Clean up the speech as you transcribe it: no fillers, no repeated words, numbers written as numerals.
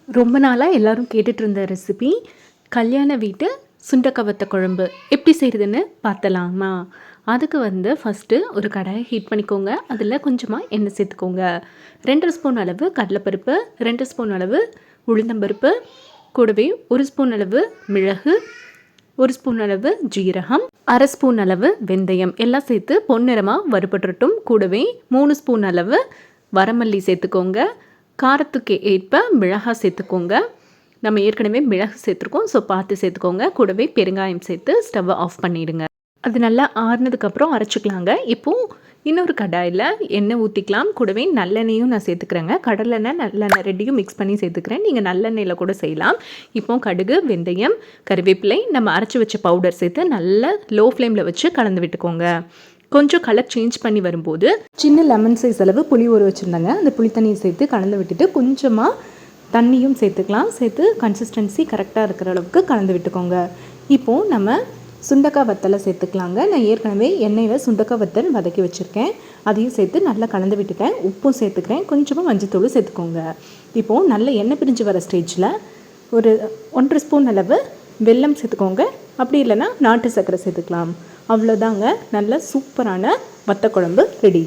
ரொம்ப நாளாக எல்லோரும் கேட்டுட்டு இருந்த ரெசிபி கல்யாண வீட்டு சுண்டக்காய் வத்த குழம்பு எப்படி செய்கிறதுன்னு பார்த்தலாமா? அதுக்கு ஃபஸ்ட்டு ஒரு கடாயை ஹீட் பண்ணிக்கோங்க. அதில் கொஞ்சமாக எண்ணெய் சேர்த்துக்கோங்க. 2 ஸ்பூன் அளவு கடலைப்பருப்பு, 2 ஸ்பூன் அளவு உளுந்தம்பருப்பு, கூடவே 1 ஸ்பூன் அளவு மிளகு, 1 ஸ்பூன் அளவு ஜீரகம், 1/2 ஸ்பூன் அளவு வெந்தயம் எல்லாம் சேர்த்து பொன்னிறமாக வறுபட்டுட்டும். கூடவே 3 ஸ்பூன் அளவு வரமல்லி சேர்த்துக்கோங்க. காரத்துக்கு ஏற்ப மிளகாய் சேர்த்துக்கோங்க. நம்ம ஏற்கனவே மிளகு சேர்த்துருக்கோம், ஸோ பார்த்து சேர்த்துக்கோங்க. கூடவே பெருங்காயம் சேர்த்து ஸ்டவ்வை ஆஃப் பண்ணிவிடுங்க. அது நல்லா ஆறுனதுக்கப்புறம் அரைச்சிக்கலாங்க. இப்போது இன்னொரு கடாயில் எண்ணெய் ஊற்றிக்கலாம். கூடவே நல்லெண்ணெயும் நான் சேர்த்துக்கிறேங்க. கடலெண்ணெய் நல்லெண்ணெய் ரெண்டையும் மிக்ஸ் பண்ணி சேர்த்துக்கிறேன். நீங்கள் நல்லெண்ணெயில் கூட செய்யலாம். இப்போ கடுகு, வெந்தயம், கறிவேப்பிலை, நம்ம அரைச்சி வச்ச பவுடர் சேர்த்து நல்லா லோ ஃப்ளேமில் வச்சு கலந்து விட்டுக்கோங்க. கொஞ்சம் கலர் சேஞ்ச் பண்ணி வரும்போது சின்ன லெமன் சைஸ் அளவு புளி ஊற வச்சுருந்தாங்க, அந்த புளி தண்ணியை சேர்த்து கலந்து விட்டுட்டு கொஞ்சமாக தண்ணியும் சேர்த்துக்கலாம். சேர்த்து கன்சிஸ்டன்சி கரெக்டாக இருக்கிற அளவுக்கு கலந்து விட்டுக்கோங்க. இப்போது நம்ம சுண்டக்காய் வத்தலை சேர்த்துக்கலாங்க. நான் ஏற்கனவே எண்ணெயில் சுண்டக்காய் வத்தல் வதக்கி வச்சுருக்கேன், அதையும் சேர்த்து நல்லா கலந்து விட்டுட்டேன். உப்பும் சேர்த்துக்கிறேன், கொஞ்சமாக மஞ்சத்தூள் சேர்த்துக்கோங்க. இப்போது நல்ல எண்ணெய் பிரிஞ்சு வர ஸ்டேஜில் ஒரு 1 ஸ்பூன் அளவு வெல்லம் சேர்த்துக்கோங்க. அப்படி இல்லைன்னா நாட்டு சர்க்கரை சேர்த்துக்கலாம். அவ்வளோதாங்க, நல்ல சூப்பரான வத்த குழம்பு ரெடி.